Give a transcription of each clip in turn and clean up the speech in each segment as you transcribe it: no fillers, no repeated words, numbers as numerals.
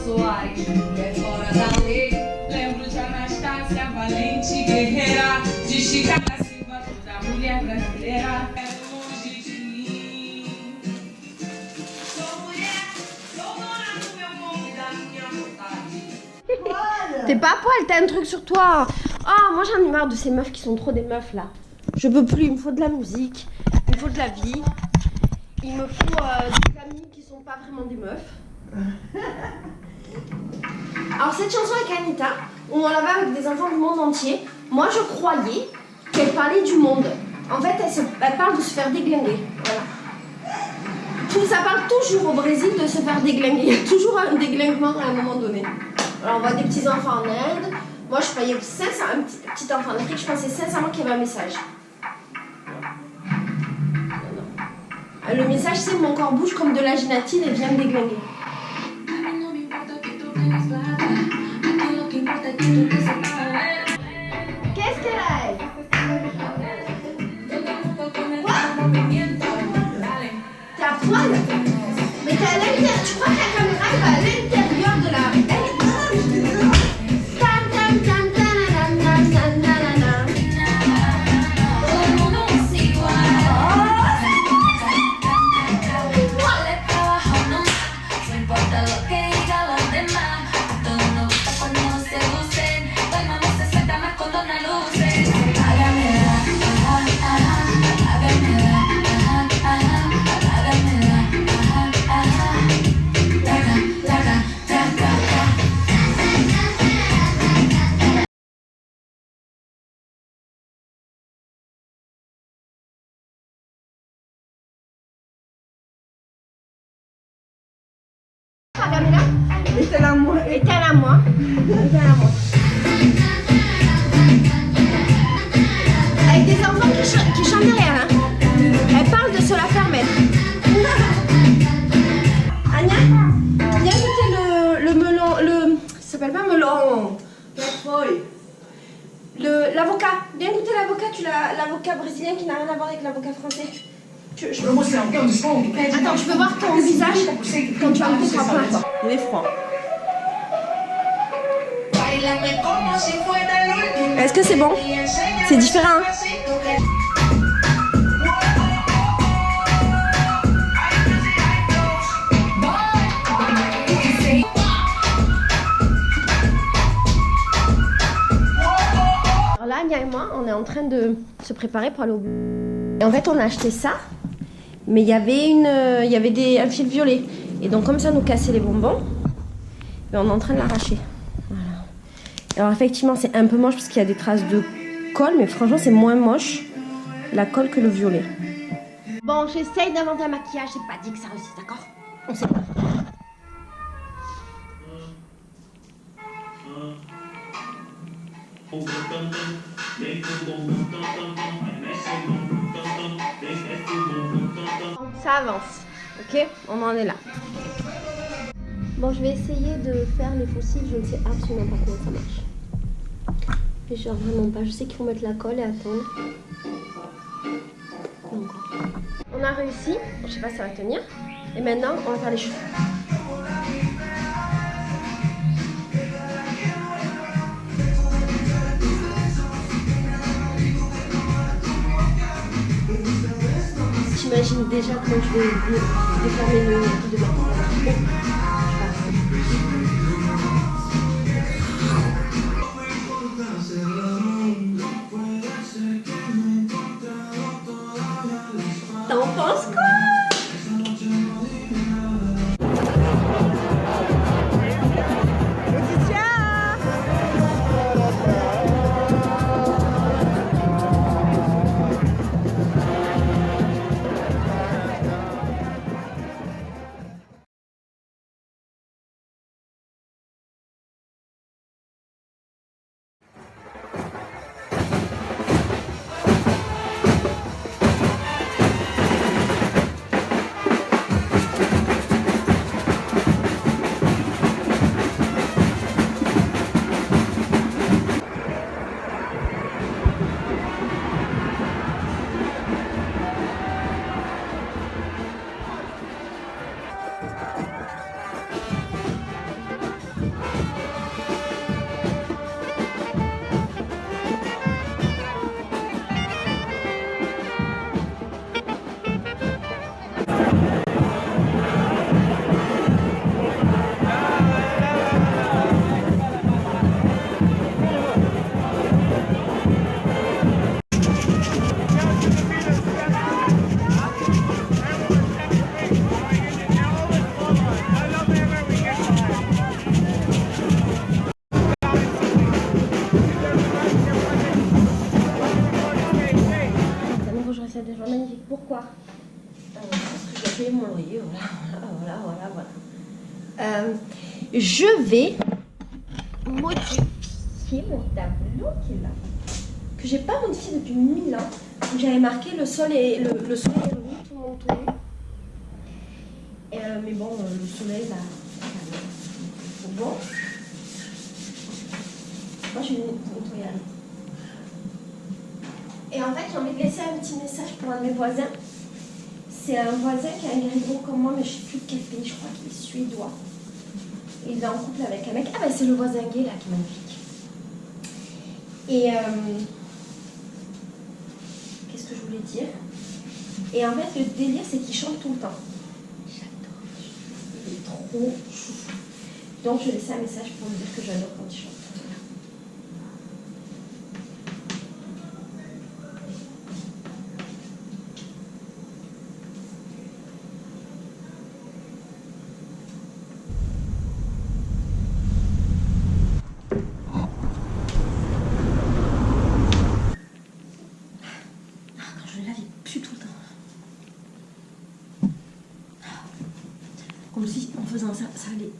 Soares, é fora da lei. Lembro de Anastácia, valente guerreira, de Chica da Silva, toda mulher brasileira. É longe de mim. Sou mulher, sou dona do meu corpo e da minha vontade. T'es pas à poil, t'as un truc sur toi. Oh, moi j'en ai marre de ces meufs qui sont trop des meufs là. Je peux plus, il me faut de la musique, il me faut de la vie. Il me faut des amis qui sont pas vraiment des meufs. Alors cette chanson avec Anita, où on l'avait avec des enfants du monde entier, moi je croyais qu'elle parlait du monde. En fait, elle parle de se faire déglinguer. Voilà. Ça parle toujours au Brésil de se faire déglinguer. Il y a toujours un déglingement à un moment donné. Alors on voit des petits enfants en Inde. Moi je croyais un petit enfant en Afrique, je pensais sincèrement qu'il y avait un message. Le message c'est mon corps bouge comme de la gélatine et vient me déglinguer. Qu'est-ce qu'elle a elle? Quoi? T'es à poil? Mais t'es à l'intérieur, tu crois que la caméra elle va à l'intérieur de la... Éteins-la moi. Éteins-la moi. Éteins-la moi. Avec des enfants qui chantent derrière. Hein. Elle parle de se la faire mettre. Anya, viens goûter le melon. Ça s'appelle pas melon. L'avocat. Viens goûter l'avocat. L'avocat brésilien qui n'a rien à voir avec l'avocat français. Attends, je peux voir ton visage quand tu vas goûter ton plat. Il est froid. Est-ce que c'est bon? C'est différent. Hein? Alors là, Anya et moi, on est en train de se préparer pour aller au bout. Et en fait, on a acheté ça, mais il y avait un fil violet. Et donc, comme ça nous cassait les bonbons, et on est en train de l'arracher. Voilà. Alors, effectivement, c'est un peu moche parce qu'il y a des traces de colle, mais franchement, c'est moins moche la colle que le violet. Bon, j'essaye d'inventer un maquillage, j'ai pas dit que ça réussit, d'accord? On sait pas. Ça avance, ok? On en est là. Bon, je vais essayer de faire les faux cils, je ne sais absolument pas comment ça marche. Mais genre vraiment pas, je sais qu'il faut mettre la colle et attendre. Pas encore. On a réussi, je sais pas si ça va tenir. Et maintenant, on va faire les cheveux. J'imagine déjà comment je vais déformer le nez de ma T'en penses quoi? Je vais modifier mon tableau qui est là, que j'ai pas modifié depuis 1000 ans. J'avais marqué le sol et le soleil est revenu tout mon tour. Mais bon, le soleil là, c'est bon. Moi je vais nettoyer. Et en fait, j'ai envie de laisser un petit message pour un de mes voisins. C'est un voisin qui a un grégo comme moi, mais je ne sais plus de quel pays, je crois qu'il est suédois. Et il est en couple avec un mec. Ah ben c'est le voisin gay là qui est magnifique. Et qu'est-ce que je voulais dire? Et en fait, le délire, c'est qu'il chante tout le temps. J'adore. Il est trop chou. Donc je laissais un message pour lui dire que j'adore quand il chante. Comme si en faisant ça, ça allait.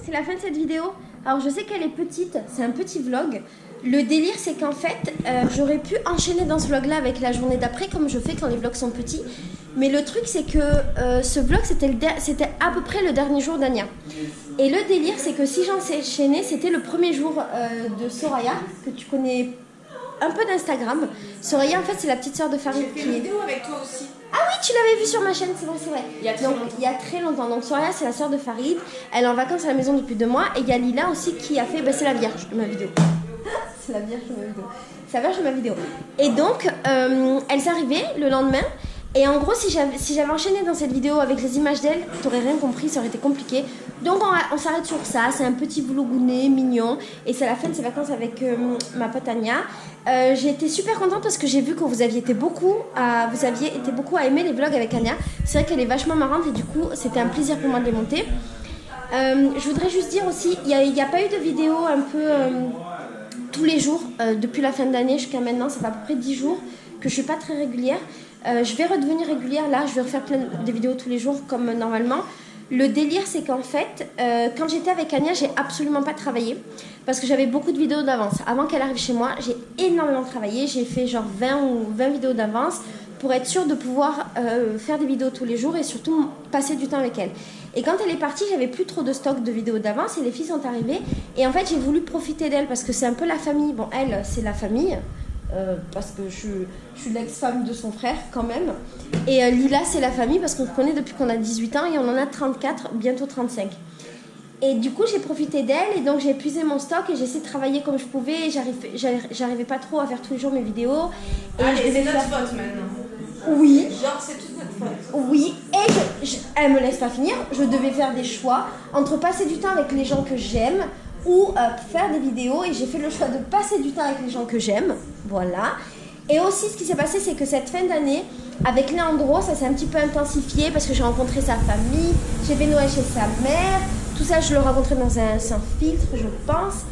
C'est la fin de cette vidéo. Alors je sais qu'elle est petite, c'est un petit vlog. Le délire c'est qu'en fait j'aurais pu enchaîner dans ce vlog là avec la journée d'après comme je fais quand les vlogs sont petits. Mais le truc c'est que ce vlog c'était à peu près le dernier jour d'Ania. Et le délire c'est que si j'enchaînais c'était le premier jour de Soraya, que tu connais un peu d'Instagram. Soraya en fait c'est la petite soeur de Farid. J'ai fait une vidéo avec toi aussi. Ah oui, tu l'avais vu sur ma chaîne, c'est vrai. Il y a très longtemps. Donc Soraya, c'est la sœur de Farid. Elle est en vacances à la maison depuis 2 mois. Et il y a Lila aussi qui a fait... c'est la Vierge de ma vidéo. C'est la Vierge de ma vidéo. C'est la Vierge de ma vidéo. Et donc, elle s'est arrivée le lendemain. Et en gros, si j'avais enchaîné dans cette vidéo avec les images d'elle, t'aurais rien compris, ça aurait été compliqué. Donc on s'arrête sur ça, c'est un petit vlogounet mignon. Et c'est la fin de ses vacances avec ma pote Ania. J'ai été super contente parce que j'ai vu que vous aviez été beaucoup à aimer les vlogs avec Ania. C'est vrai qu'elle est vachement marrante et du coup, c'était un plaisir pour moi de les monter. Je voudrais juste dire aussi, il n'y a pas eu de vidéo un peu tous les jours depuis la fin d'année jusqu'à maintenant. Ça fait à peu près 10 jours que je suis pas très régulière. Je vais redevenir régulière là, je vais refaire plein de vidéos tous les jours comme normalement. Le délire c'est qu'en fait, quand j'étais avec Ania, j'ai absolument pas travaillé parce que j'avais beaucoup de vidéos d'avance. Avant qu'elle arrive chez moi, j'ai énormément travaillé, j'ai fait genre 20 vidéos d'avance pour être sûre de pouvoir faire des vidéos tous les jours et surtout passer du temps avec elle. Et quand elle est partie, j'avais plus trop de stock de vidéos d'avance et les filles sont arrivées et en fait j'ai voulu profiter d'elle parce que c'est un peu la famille. Bon, elle c'est la famille. Parce que je suis l'ex-femme de son frère quand même. Et Lila c'est la famille parce qu'on se connaît depuis qu'on a 18 ans et on en a 34, bientôt 35. Et du coup j'ai profité d'elle et donc j'ai épuisé mon stock et j'ai essayé de travailler comme je pouvais. J'arrivais pas trop à faire tous les jours mes vidéos. Et c'est notre faute maintenant. Oui. Genre c'est toute notre faute. Oui, et elle me laisse pas finir. Je devais faire des choix entre passer du temps avec les gens que j'aime ou faire des vidéos et j'ai fait le choix de passer du temps avec les gens que j'aime, voilà. Et aussi ce qui s'est passé c'est que cette fin d'année avec Leandro ça s'est un petit peu intensifié parce que j'ai rencontré sa famille, j'ai fait Noël chez sa mère, tout ça je le rencontrais dans un sans filtre je pense.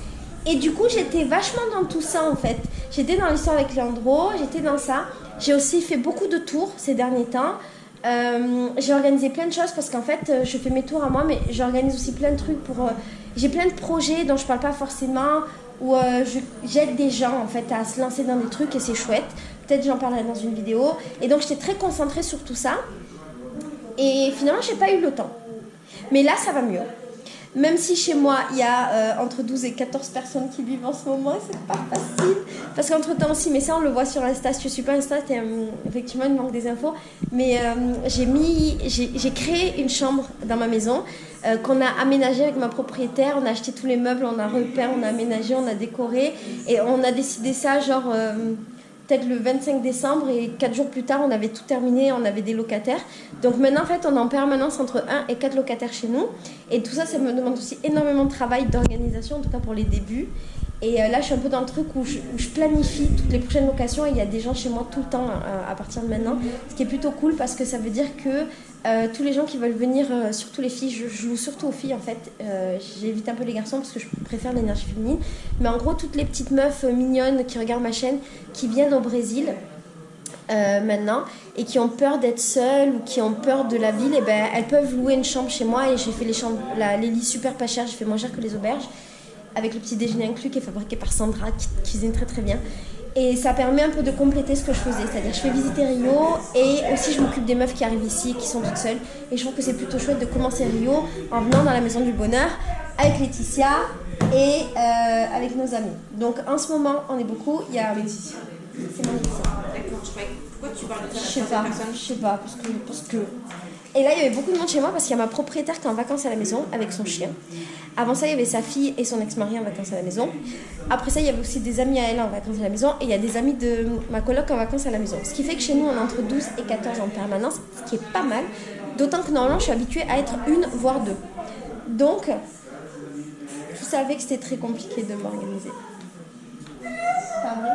Et du coup j'étais vachement dans tout ça en fait, j'étais dans l'histoire avec Leandro, j'étais dans ça. J'ai aussi fait beaucoup de tours ces derniers temps. J'ai organisé plein de choses parce qu'en fait je fais mes tours à moi mais j'organise aussi plein de trucs pour j'ai plein de projets dont je parle pas forcément où j'aide des gens en fait à se lancer dans des trucs et c'est chouette, peut-être j'en parlerai dans une vidéo et donc j'étais très concentrée sur tout ça et finalement j'ai pas eu le temps mais là ça va mieux. Même si chez moi, il y a entre 12 et 14 personnes qui vivent en ce moment, et c'est pas facile. Parce qu'entre temps aussi, mais ça on le voit sur Insta, si tu suis pas Insta, effectivement il manque des infos. Mais j'ai créé une chambre dans ma maison qu'on a aménagée avec ma propriétaire. On a acheté tous les meubles, on a repeint, on a aménagé, on a décoré. Et on a décidé ça genre peut-être le 25 décembre et 4 jours plus tard on avait tout terminé, on avait des locataires. Donc maintenant en fait on est en permanence entre 1 et 4 locataires chez nous et tout ça ça me demande aussi énormément de travail, d'organisation en tout cas pour les débuts. Et là, je suis un peu dans le truc où je planifie toutes les prochaines locations et il y a des gens chez moi tout le temps à partir de maintenant. Ce qui est plutôt cool parce que ça veut dire que tous les gens qui veulent venir, surtout les filles, je joue surtout aux filles en fait. J'évite un peu les garçons parce que je préfère l'énergie féminine. Mais en gros, toutes les petites meufs mignonnes qui regardent ma chaîne, qui viennent au Brésil maintenant et qui ont peur d'être seules ou qui ont peur de la ville, et ben, elles peuvent louer une chambre chez moi et j'ai fait les lits super pas chers, j'ai fait moins cher que les auberges. Avec le petit déjeuner inclus qui est fabriqué par Sandra, qui cuisine très très bien. Et ça permet un peu de compléter ce que je faisais. C'est-à-dire je fais visiter Rio et aussi je m'occupe des meufs qui arrivent ici, qui sont toutes seules. Et je trouve que c'est plutôt chouette de commencer Rio en venant dans la Maison du Bonheur avec Laetitia et avec nos amis. Donc en ce moment, on est beaucoup. Il y a Laetitia. C'est mon Laetitia. D'accord, je croyais. Pourquoi tu parles de ça? Je sais pas, parce que... Et là, il y avait beaucoup de monde chez moi parce qu'il y a ma propriétaire qui est en vacances à la maison avec son chien. Avant ça, il y avait sa fille et son ex-mari en vacances à la maison. Après ça, il y avait aussi des amis à elle en vacances à la maison. Et il y a des amis de ma coloc en vacances à la maison. Ce qui fait que chez nous, on est entre 12 et 14 en permanence, ce qui est pas mal. D'autant que normalement, je suis habituée à être une, voire deux. Donc, je savais que c'était très compliqué de m'organiser. Pas vrai?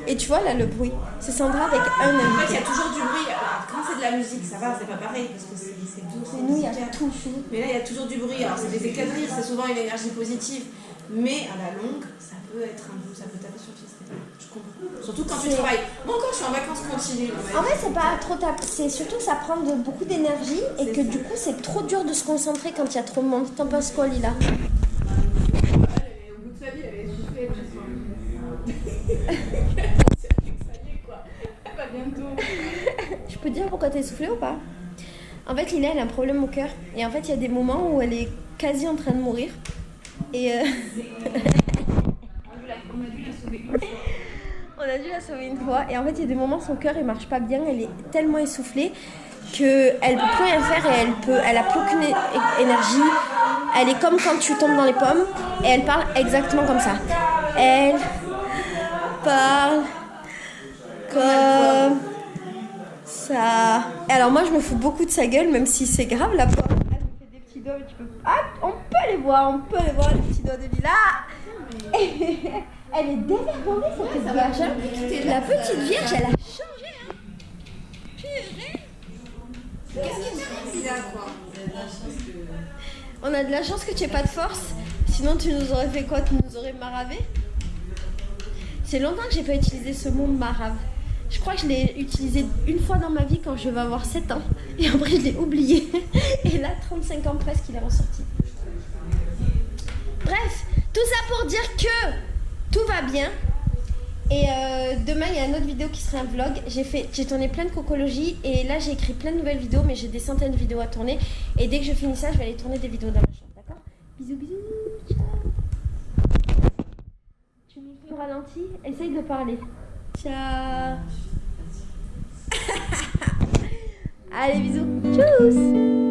Et tu vois là le bruit, c'est Sandra avec un ami. En fait, il y a toujours du bruit. Alors, quand c'est de la musique, ça va, c'est pas pareil parce que c'est doux. Mais nous, il y a tout. Mais là, il y a toujours du bruit. Alors, c'est des éclats de rire, c'est souvent une énergie positive. Mais à la longue, ça peut être un peu, ça peut taper sur le fils. Je comprends. Surtout quand tu travailles. Moi, quand je suis en vacances continues. En vrai, c'est pas trop tard. C'est surtout que ça prend beaucoup d'énergie et que du coup, c'est trop dur de se concentrer quand il y a trop de monde. T'en penses quoi, Lila? Au bout de sa vie, elle est soufflée. Je peux te dire pourquoi t'es essoufflée ou pas? En fait, Lila, elle a un problème au cœur. Et en fait, il y a des moments où elle est quasi en train de mourir. Et on a dû la sauver une fois. Et en fait, il y a des moments où son cœur, il marche pas bien. Elle est tellement essoufflée qu'elle peut plus rien faire et elle a plus aucune énergie. Elle est comme quand tu tombes dans les pommes. Et elle parle exactement comme ça. Elle parle comme ça. Et alors moi je me fous beaucoup de sa gueule, même si c'est grave, la pauvre. Elle me fait des petits doigts, mais tu peux... Ah, on peut les voir, les petits doigts de Lila. Elle est dévergondée cette vierge. La petite vierge, elle a changé. Purée. Qu'est-ce qui t'arrive là, quoi? On a de la chance que tu aies pas de force. Sinon tu nous aurais fait quoi? Tu nous aurais maravé. C'est longtemps que j'ai pas utilisé ce mot marave. Je crois que je l'ai utilisé une fois dans ma vie quand je vais avoir 7 ans. Et après, je l'ai oublié. Et là, 35 ans presque, il est ressorti. Bref, tout ça pour dire que tout va bien. Et demain, il y a une autre vidéo qui sera un vlog. J'ai tourné plein de cocologies. Et là, j'ai écrit plein de nouvelles vidéos. Mais j'ai des centaines de vidéos à tourner. Et dès que je finis ça, je vais aller tourner des vidéos dans ma chambre. D'accord? Bisous, bisous. Ciao. Tu me fais au ralenti? Essaye de parler. Ciao. Allez, bisous. Tchuss.